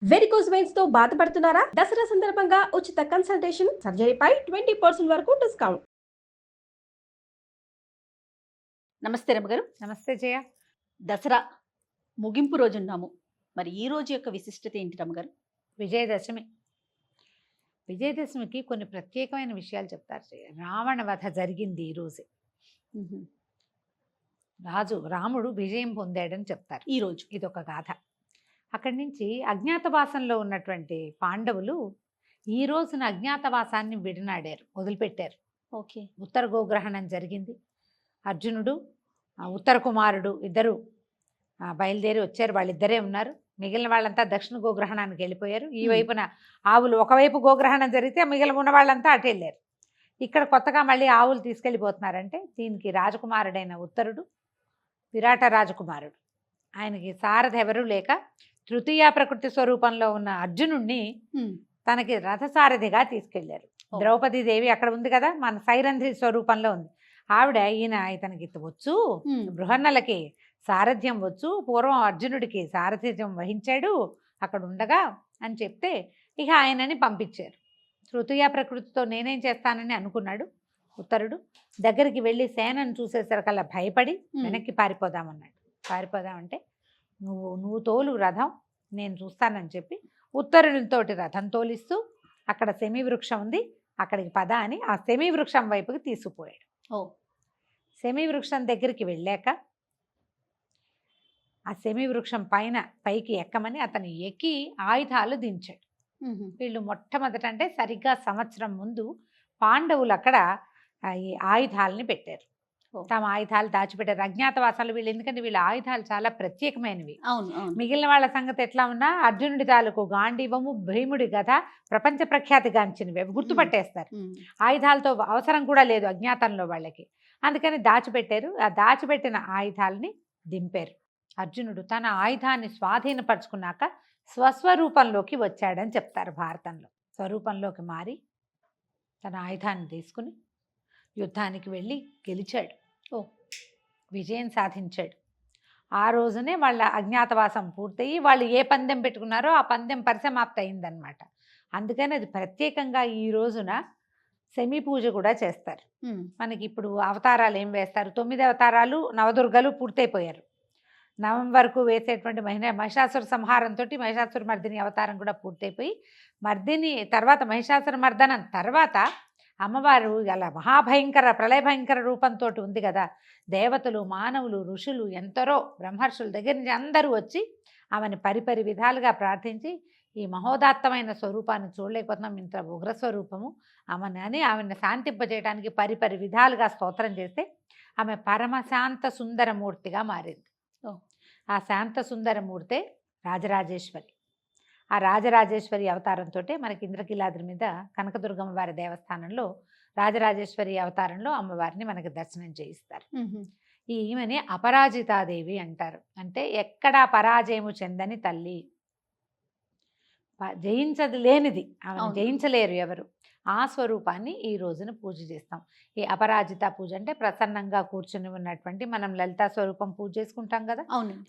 Varicose veins తో బాధపడుతున్నారా? దసరా సందర్భంగా ఉచిత కన్సల్టేషన్, సర్జరీపై 20% వరకు డిస్కౌంట్. నమస్తే రమగారు. నమస్తే జయ. దసరా ముగింపు రోజున్నాము. మరి ఈ రోజు యొక్క విశిష్టత ఏంటి రమగారు? విజయదశమి. విజయదశమికి కొన్ని ప్రత్యేకమైన విషయాలు చెప్తారు జయ. రావణ వధ జరిగింది ఈ రోజే. రాముడు విజయం పొందాడని చెప్తారు ఈ రోజు. ఇదొక గాథ. అక్కడి నుంచి అజ్ఞాతవాసంలో ఉన్నటువంటి పాండవులు ఈ రోజున అజ్ఞాతవాసాన్ని విడనాడారు, వదిలిపెట్టారు. ఓకే. ఉత్తర గోగ్రహణం జరిగింది. అర్జునుడు, ఉత్తర కుమారుడు ఇద్దరు బయలుదేరి వచ్చారు. వాళ్ళిద్దరే ఉన్నారు. మిగిలిన వాళ్ళంతా దక్షిణ గోగ్రహణానికి వెళ్ళిపోయారు. ఈ వైపున ఆవులు, ఒకవైపు గోగ్రహణం జరిగితే మిగిలిన ఉన్న వాళ్ళంతా అటు వెళ్ళారు. ఇక్కడ కొత్తగా మళ్ళీ ఆవులు తీసుకెళ్ళిపోతున్నారంటే దీనికి రాజకుమారుడైన ఉత్తరుడు, విరాట రాజకుమారుడు, ఆయనకి సారథి ఎవరూ లేక తృతీయ ప్రకృతి స్వరూపంలో ఉన్న అర్జునుడిని తనకి రథసారథిగా తీసుకెళ్లారు. ద్రౌపదీదేవి అక్కడ ఉంది కదా, మన సైరంధ్రి స్వరూపంలో ఉంది. ఆవిడ ఇతనికి వచ్చు, బృహన్నలకి సారథ్యం వచ్చు, పూర్వం అర్జునుడికి సారథ్యం వహించాడు అక్కడ ఉండగా అని చెప్తే ఇక ఆయనని పంపించారు. తృతీయ ప్రకృతితో నేనేం చేస్తానని అనుకున్నాడు ఉత్తరుడు. దగ్గరికి వెళ్ళి సేనను చూసేసరికల్లా భయపడి వెనక్కి పారిపోదామన్నాడు. పారిపోదామంటే నువ్వు తోలు రథం, నేను చూస్తానని చెప్పి ఉత్తరునితోటి రథం తోలిస్తూ అక్కడ సెమీ వృక్షం ఉంది, అక్కడికి పద అని ఆ సెమీ వృక్షం వైపుకి తీసుకుపోయాడు. సెమీ వృక్షం దగ్గరికి వెళ్ళాక ఆ సెమీ వృక్షం పైకి ఎక్కమని అతను ఎక్కి ఆయుధాలు దించాడు. వీళ్ళు మొట్టమొదట అంటే సరిగ్గా సంవత్సరం ముందు పాండవులు అక్కడ ఈ ఆయుధాలని పెట్టారు. తమ ఆయుధాలు దాచిపెట్టారు. అజ్ఞాతవాసాలు వీళ్ళు, ఎందుకంటే వీళ్ళ ఆయుధాలు చాలా ప్రత్యేకమైనవి. మిగిలిన వాళ్ళ సంగతి ఎట్లా ఉన్నా అర్జునుడి తాలూకు గాంధీవము, భీముడి గద ప్రపంచ ప్రఖ్యాతిగాంచినవి, అవి గుర్తుపట్టేస్తారు. ఆయుధాలతో అవసరం కూడా లేదు అజ్ఞాతంలో వాళ్ళకి. అందుకని దాచిపెట్టారు. ఆ దాచిపెట్టిన ఆయుధాలని దింపారు. అర్జునుడు తన ఆయుధాన్ని స్వాధీనపరుచుకున్నాక స్వస్వరూపంలోకి వచ్చాడని చెప్తారు భారతంలో. స్వరూపంలోకి మారి తన ఆయుధాన్ని తీసుకుని యుద్ధానికి వెళ్ళి గెలిచాడు. విజయం సాధించాడు. ఆ రోజునే వాళ్ళ అజ్ఞాతవాసం పూర్తయి వాళ్ళు ఏ పందెం పెట్టుకున్నారో ఆ పందెం పరిసమాప్తి అయిందనమాట. అందుకని అది ప్రత్యేకంగా ఈ రోజున సెమీ పూజ కూడా చేస్తారు. మనకి ఇప్పుడు అవతారాలు ఏం వేస్తారు, 9 అవతారాలు నవదుర్గలు పూర్తయిపోయారు. నవంబర్కు వేసేటువంటి మహిషాసుర సంహారంతో మహిషాసుర మర్దిని అవతారం కూడా పూర్తయిపోయి, మర్దిని తర్వాత మహిషాసుర మర్దనం తర్వాత అమ్మవారు అలా మహాభయంకర ప్రళయ భయంకర రూపంతో ఉంది కదా. దేవతలు, మానవులు, ఋషులు ఎందరో బ్రహ్మర్షుల దగ్గర నుంచి అందరూ వచ్చి ఆమెను పరిపరి విధాలుగా ప్రార్థించి ఈ మహోదాత్తమైన స్వరూపాన్ని చూడలేకపోతున్నాం, ఇంత ఉగ్ర స్వరూపము ఆమెను శాంతింపజేయడానికి పరిపరి విధాలుగా స్తోత్రం చేస్తే ఆమె పరమశాంత సుందరమూర్తిగా మారింది. ఆ శాంత సుందరమూర్తే రాజరాజేశ్వరి. ఆ రాజరాజేశ్వరి అవతారంతో మనకి ఇంద్రకీలాద్రి మీద కనకదుర్గమ్మ వారి దేవస్థానంలో రాజరాజేశ్వరి అవతారంలో అమ్మవారిని మనకి దర్శనం చేయిస్తారు. ఈమెని అపరాజితాదేవి అంటారు. అంటే ఎక్కడా పరాజయము చెందని తల్లి, జయించలేనిది, ఆమెను జయించలేరు ఎవరు. ఆ స్వరూపాన్ని ఈ రోజున పూజ చేస్తాం. ఈ అపరాజిత పూజ అంటే ప్రసన్నంగా కూర్చుని ఉన్నటువంటి, మనం లలితా స్వరూపం పూజ చేసుకుంటాం కదా,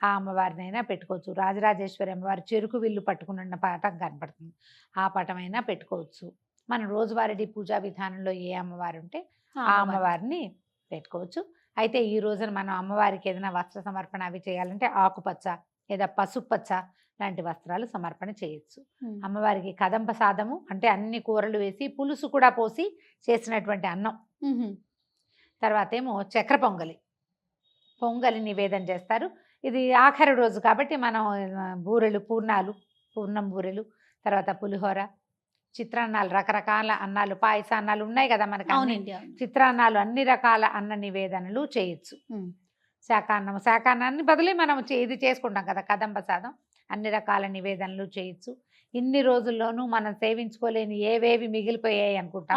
ఆ అమ్మవారినైనా పెట్టుకోవచ్చు. రాజరాజేశ్వరి అమ్మవారి చెరుకు విల్లు పట్టుకున్న పటం కనపడుతుంది, ఆ పటమైనా పెట్టుకోవచ్చు. మన రోజువారీ పూజా విధానంలో ఏ అమ్మవారు ఉంటే ఆ అమ్మవారిని పెట్టుకోవచ్చు. అయితే ఈ రోజున మనం అమ్మవారికి ఏదైనా వస్త్ర సమర్పణ అవి చేయాలంటే ఆకుపచ్చ లేదా పసుపచ్చ లాంటి వస్త్రాలు సమర్పణ చేయొచ్చు. అమ్మవారికి కదంబ సాదము అంటే అన్ని కూరలు వేసి పులుసు కూడా పోసి చేసినటువంటి అన్నం, తర్వాత ఏమో చక్ర పొంగలి నివేదన చేస్తారు. ఇది ఆఖరి రోజు కాబట్టి మనం బూరెలు, పూర్ణం బూరెలు, తర్వాత పులిహోర, చిత్రాన్నాలు, రకరకాల అన్నాలు, పాయసాన్నాలు ఉన్నాయి కదా మనకి, చిత్రాన్నాలు, అన్ని రకాల అన్న నివేదనలు చేయొచ్చు. శాకాన్నాన్ని బదులే మనం ఇది చేసుకుంటాం కదా కదంబ సాదం, అన్ని రకాల నివేదనలు చేయొచ్చు. ఇన్ని రోజుల్లోనూ మనం సేవించుకోలేని ఏవేవి మిగిలిపోయాయి అనుకుంటాం,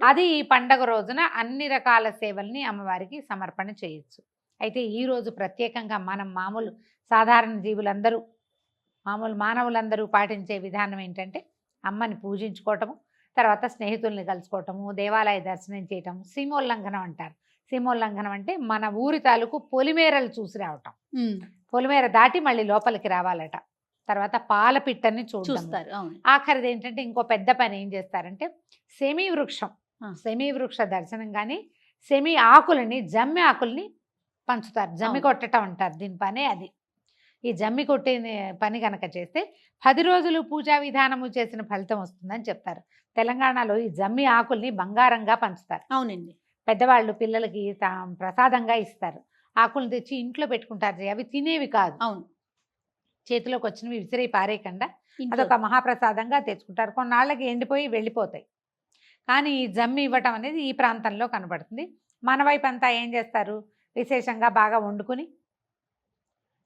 అది ఈ పండగ రోజున అన్ని రకాల సేవల్ని అమ్మవారికి సమర్పణ చేయొచ్చు. అయితే ఈ రోజు ప్రత్యేకంగా మనం మామూలు సాధారణ జీవులందరూ, మామూలు మానవులందరూ పాటించే విధానం ఏంటంటే అమ్మని పూజించుకోవటము, తర్వాత స్నేహితుల్ని కలుసుకోవటము, దేవాలయ దర్శనం చేయటము, సీమోల్లంఘనం అంటారు. సీమోల్లంఘనం అంటే మన ఊరి తాలూకు పొలిమేరలు చూసి రావటం, పొలిమేర దాటి మళ్ళీ లోపలికి రావాలట. తర్వాత పాలపిట్టని చూడడం, చూస్తారు. అవును. ఆఖరిది ఏంటంటే ఇంకో పెద్ద పని ఏం చేస్తారంటే సెమీ వృక్షం, ఆ. సెమీ వృక్ష దర్శనం కానీ సెమీ ఆకులని, జమ్మి ఆకుల్ని పంచుతారు. జమ్మి అవును. కొట్టడం అంటారు దీని పనే అది. ఈ జమ్మి కొట్టే పని కనుక చేస్తే 10 రోజులు పూజా విధానము చేసిన ఫలితం వస్తుందని చెప్తారు. తెలంగాణలో ఈ జమ్మి ఆకుల్ని బంగారంగా పంచుతారు. అవునండి. పెద్దవాళ్ళు పిల్లలకి ప్రసాదంగా ఇస్తారు. ఆకులు తెచ్చి ఇంట్లో పెట్టుకుంటారు. అవి తినేవి కాదు, అవును. చేతిలోకి వచ్చినవి విసిరి పారేయకుండా ఇంట్లో అదొక మహాప్రసాదంగా తెచ్చుకుంటారు. కొన్నాళ్ళకి ఎండిపోయి వెళ్ళిపోతాయి. కానీ ఈ జమ్మి ఇవ్వటం అనేది ఈ ప్రాంతంలో కనబడుతుంది. మన వైపు అంతా ఏం చేస్తారు, విశేషంగా బాగా వండుకుని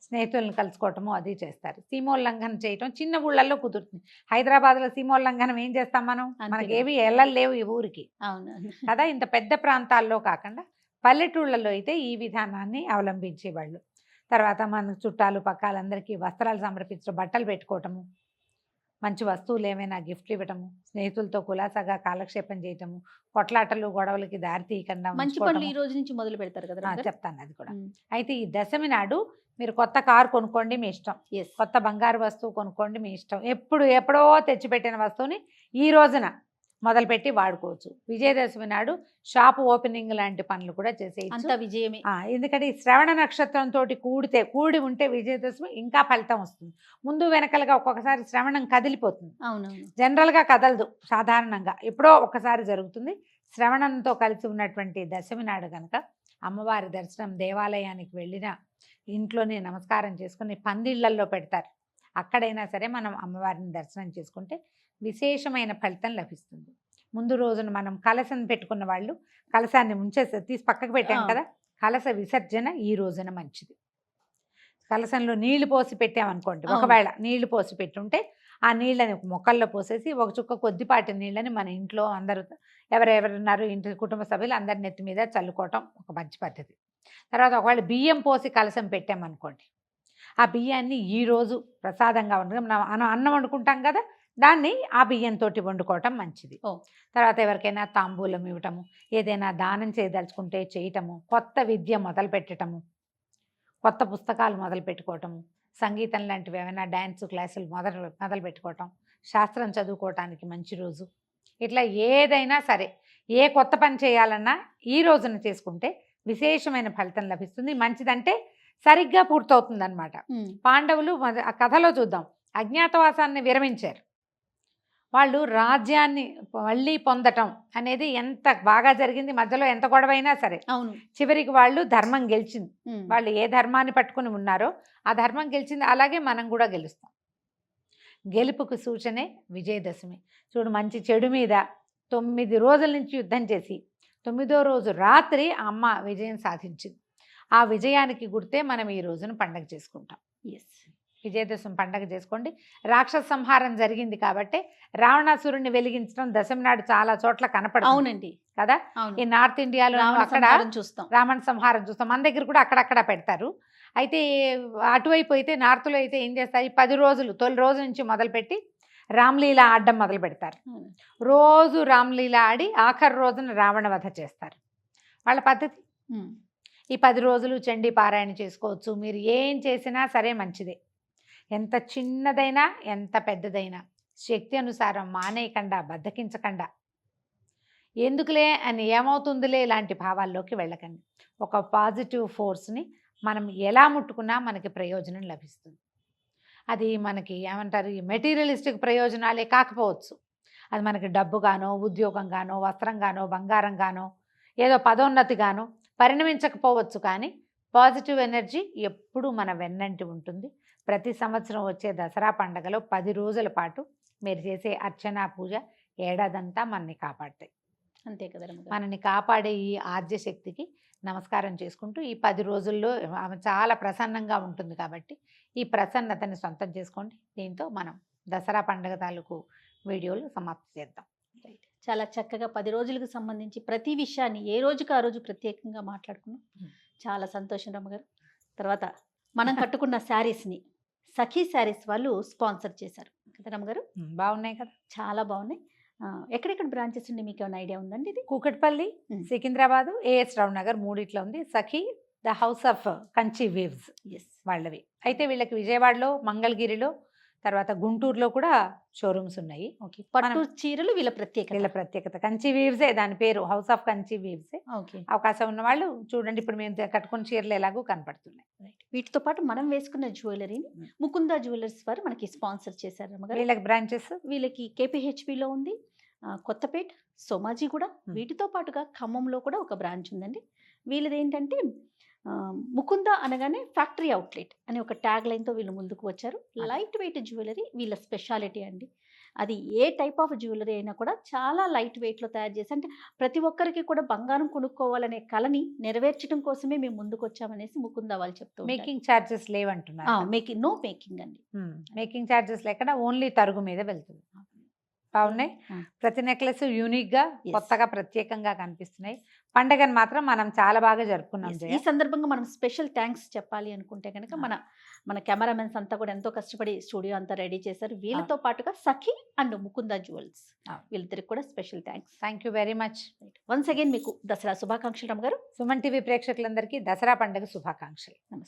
స్నేహితులను కలుసుకోవటము అది చేస్తారు. సీమోల్లంఘనం చేయటం చిన్న ఊళ్ళల్లో కుదురుతుంది. హైదరాబాద్లో సీమోల్లంఘనం ఏం చేస్తాం మనం, అంతే మనకి కదా. ఏవి ఎల్లలేవు ఈ ఊరికి అవును. కదా. ఇంత పెద్ద ప్రాంతాల్లో కాకుండా పల్లెటూళ్ళలో అయితే ఈ విధానాన్ని అవలంబించేవాళ్ళు. తర్వాత మన చుట్టాలు పక్కాలందరికీ వస్త్రాలు సమర్పించడం, బట్టలు పెట్టుకోవటము, మంచి వస్తువులు ఏమైనా గిఫ్ట్లు ఇవ్వటము, స్నేహితులతో కులాసాగా కాలక్షేపం చేయటము, కొట్లాటలు గొడవలకి దారి తీయకుండా మంచి పనులు ఈ ఉంచుకోవటము. రోజు నుంచి మొదలు పెడతారు కదా రమగారు? చెప్తాను అది కూడా. ఉమ్. అయితే ఈ దశమి నాడు మీరు కొత్త కారు కొనుక్కోండి మీ ఇష్టం, Yes. కొత్త బంగారు వస్తువు కొనుక్కోండి మీ ఇష్టం. ఎప్పుడో తెచ్చిపెట్టిన వస్తువుని ఈ రోజున మొదలుపెట్టి వాడుకోవచ్చు. విజయదశమి నాడు షాపు ఓపెనింగ్ లాంటి పనులు కూడా చేసేయచ్చు. అంత విజయమే. ఎందుకంటే ఈ శ్రవణ నక్షత్రంతో కూడి ఉంటే విజయదశమి ఇంకా ఫలితం వస్తుంది. ముందు వెనకలుగా ఒక్కొక్కసారి శ్రవణం కదిలిపోతుంది, అవునవును. జనరల్గా కదలదు, సాధారణంగా ఎప్పుడో ఒక్కసారి జరుగుతుంది. శ్రవణంతో కలిసి ఉన్నటువంటి దశమి నాడు కనుక అమ్మవారి దర్శనం దేవాలయానికి వెళ్ళిన ఇంట్లోనే నమస్కారం చేసుకుని పందిళ్ళల్లో పెడతారు. అక్కడైనా సరే మనం అమ్మవారిని దర్శనం చేసుకుంటే విశేషమైన ఫలితం లభిస్తుంది. ముందు రోజున మనం కలశం పెట్టుకున్న వాళ్ళు కలశాన్ని తీసి పక్కకు పెట్టాం కదా, కలశ విసర్జన ఈ రోజున మంచిది. కలశంలో నీళ్లు పోసి పెట్టామనుకోండి, ఒకవేళ నీళ్లు పోసి పెట్టుంటే ఆ నీళ్ళని మొక్కల్లో పోసేసి ఒక చుక్క కొద్దిపాటి నీళ్ళని మన ఇంట్లో అందరూ ఎవరెవరున్నారు ఇంటి కుటుంబ సభ్యులు అందరి నెత్తి మీద చల్లుకోవటం ఒక మంచి పద్ధతి. తర్వాత ఒకవేళ బియ్యం పోసి కలశం పెట్టామనుకోండి, ఆ బియ్యాన్ని ఈరోజు ప్రసాదంగా వండుకొని మనం అన్నం వండుకుంటాం కదా, దాన్ని ఆ బియ్యంతో వండుకోవటం మంచిది. తర్వాత ఎవరికైనా తాంబూలం ఇవ్వటము, ఏదైనా దానం చేయదలుచుకుంటే చేయటము, కొత్త విద్య మొదలు పెట్టడము, కొత్త పుస్తకాలు మొదలు పెట్టుకోవటము, సంగీతం లాంటివి ఏమైనా డ్యాన్స్ క్లాసులు మొదలు పెట్టుకోవటం, శాస్త్రం చదువుకోవటానికి మంచి రోజు. ఇట్లా ఏదైనా సరే ఏ కొత్త పని చేయాలన్నా ఈ రోజున చేసుకుంటే విశేషమైన ఫలితం లభిస్తుంది. మంచిదంటే సరిగ్గా పూర్తవుతుంది అనమాట. పాండవులు ఆ కథలో చూద్దాం, అజ్ఞాతవాసాన్ని విరమించారు. వాళ్ళు రాజ్యాన్ని మళ్ళీ పొందటం అనేది ఎంత బాగా జరిగింది. మధ్యలో ఎంత గొడవైనా సరే అవును, చివరికి వాళ్ళు ధర్మం గెలిచింది. వాళ్ళు ఏ ధర్మాన్ని పట్టుకుని ఉన్నారో ఆ ధర్మం గెలిచింది. అలాగే మనం కూడా గెలుస్తాం. గెలుపుకు సూచనే విజయదశమి. చూడు, మంచి చెడు మీద 9 రోజుల నుంచి యుద్ధం చేసి 9వ రోజు రాత్రి అమ్మ విజయం సాధించింది. ఆ విజయానికి గుర్తే మనం ఈ రోజున పండగ చేసుకుంటాం. విజయదశమి పండగ చేసుకోండి. రాక్షస సంహారం జరిగింది కాబట్టి రావణాసురుణ్ణి వెలిగించడం దశమి నాడు చాలా చోట్ల కనపడుతుంది. అవునండి కదా. ఈ నార్త్ ఇండియాలో అక్కడ చూస్తాం, రావణ సంహారం చూస్తాం. మన దగ్గర కూడా అక్కడక్కడ పెడతారు. అయితే అటువైపు అయితే నార్త్లో అయితే ఏం చేస్తారు, 10 రోజులు తొలి రోజు నుంచి మొదలుపెట్టి రామ్లీలా ఆడడం మొదలు పెడతారు. రోజు రామ్లీలా ఆడి ఆఖరి రోజున రావణ వధ చేస్తారు. వాళ్ళ పద్ధతి. ఈ 10 రోజులు చండీ పారాయణ చేసుకోవచ్చు. మీరు ఏం చేసినా సరే మంచిదే. ఎంత చిన్నదైనా ఎంత పెద్దదైనా శక్తి అనుసారం మానేయకుండా, బద్దకించకుండా, ఎందుకులే అని ఏమవుతుందిలే ఇలాంటి భావాల్లోకి వెళ్ళకండి. ఒక పాజిటివ్ ఫోర్స్ని మనం ఎలా ముట్టుకున్నా మనకి ప్రయోజనం లభిస్తుంది. అది మనకి ఏమంటారు, ఈ మెటీరియలిస్టిక్ ప్రయోజనాలే కాకపోవచ్చు. అది మనకి డబ్బుగానో, ఉద్యోగంగానో, వస్త్రంగానో, బంగారంగానో, ఏదో పదోన్నతిగానో పరిణమించకపోవచ్చు. కానీ పాజిటివ్ ఎనర్జీ ఎప్పుడూ మన వెన్నంటి ఉంటుంది. ప్రతి సంవత్సరం వచ్చే దసరా పండగలో 10 రోజుల పాటు మీరు చేసే అర్చన పూజ ఏడాదంతా మనని కాపాడతాయి. అంతే కదా. మనని కాపాడే ఈ ఆద్యశక్తికి నమస్కారం చేసుకుంటూ ఈ 10 రోజుల్లో ఆమె చాలా ప్రసన్నంగా ఉంటుంది కాబట్టి ఈ ప్రసన్నతని సొంతం చేసుకోండి. దీంతో మనం దసరా పండుగ తాలూకు వీడియోలు సమాప్తి చేద్దాం. చాలా చక్కగా 10 రోజులకు సంబంధించి ప్రతి విషయాన్ని ఏ రోజుకి ఆ రోజు ప్రత్యేకంగా మాట్లాడుకున్నాం. చాలా సంతోషం రమ్మగారు. తర్వాత మనం కట్టుకున్న శారీస్ని సఖీ శారీస్ వాళ్ళు స్పాన్సర్ చేశారు కదా రమ్మగారు. బాగున్నాయి కదా, చాలా బాగున్నాయి. ఎక్కడెక్కడ బ్రాంచెస్ ఉండి మీకు ఏమైనా ఐడియా ఉందండి? ఇది కూకట్పల్లి, సికింద్రాబాదు, ఏఎస్ రావు నగర్ 3 ఉంది. Sakhi the house of Kanchi weaves వాళ్ళవి. అయితే వీళ్ళకి విజయవాడలో, మంగళగిరిలో, తర్వాత గుంటూరులో కూడా షోరూమ్స్ ఉన్నాయి. ఓకే, పట్టు చీరలు వీళ్ళ ప్రత్యేకత. వీళ్ళ ప్రత్యేకత కంచి వీవ్సే, దాని పేరు హౌస్ ఆఫ్ కంచి వీవ్సే. ఓకే, అవకాశం ఉన్న వాళ్ళు చూడండి, ఇప్పుడు మేము కట్టుకున్న చీరలు ఎలాగో కనపడుతున్నాయి. రైట్. వీటితో పాటు మనం వేసుకున్న జ్యువెలరీని ముకుందా జ్యువెలర్స్ వారు మనకి స్పాన్సర్ చేశారు రమ్మగారు. వీళ్ళకి బ్రాంచెస్ వీళ్ళకి కేపీహెచ్పిలో ఉంది, కొత్తపేట్, సోమాజిగూడ, వీటితో పాటుగా ఖమ్మంలో కూడా ఒక బ్రాంచ్ ఉందండి. వీళ్ళది ఏంటంటే ముకుంద అనగానే ఫ్యాక్టరీ అవుట్లెట్ అనే ఒక ట్యాగ్ లైన్తో వీళ్ళు ముందుకు వచ్చారు. లైట్ వెయిట్ జ్యువెలరీ వీళ్ళ స్పెషాలిటీ అండి. అది ఏ టైప్ ఆఫ్ జ్యువెలరీ అయినా కూడా చాలా లైట్ వెయిట్లో తయారు చేసి, అంటే ప్రతి ఒక్కరికి కూడా బంగారం కొనుక్కోవాలనే కళని నెరవేర్చడం కోసమే మేము ముందుకు వచ్చామనేసి ముకుంద వాళ్ళు చెప్తూ మేకింగ్ ఛార్జెస్ లేవంటున్నారు. మేకింగ్, నో మేకింగ్ అండి. మేకింగ్ ఛార్జెస్ లేకుండా ఓన్లీ తరుగు మీద వెళ్తుంది. బాగున్నాయి. ప్రతి నెక్లెస్ యూనిక్ గా కొత్తగా ప్రత్యేకంగా కనిపిస్తున్నాయి. పండగను మాత్రం మనం చాలా బాగా జరుపుకున్నాం. ఈ సందర్భంగా మనం స్పెషల్ థ్యాంక్స్ చెప్పాలి అనుకుంటే కనుక మన కెమెరామెన్స్ అంతా కూడా ఎంతో కష్టపడి స్టూడియో అంతా రెడీ చేశారు. వీళ్ళతో పాటుగా సఖి అండ్ ముకుందా జ్యువెల్స్, వీళ్ళిద్దరికి కూడా special thanks. Thank you very much. Once again మీకు దసరా శుభాకాంక్షలు రమ్మ గారు. సుమన్ టీవీ ప్రేక్షకులందరికీ దసరా పండుగ శుభాకాంక్షలు. నమస్తే.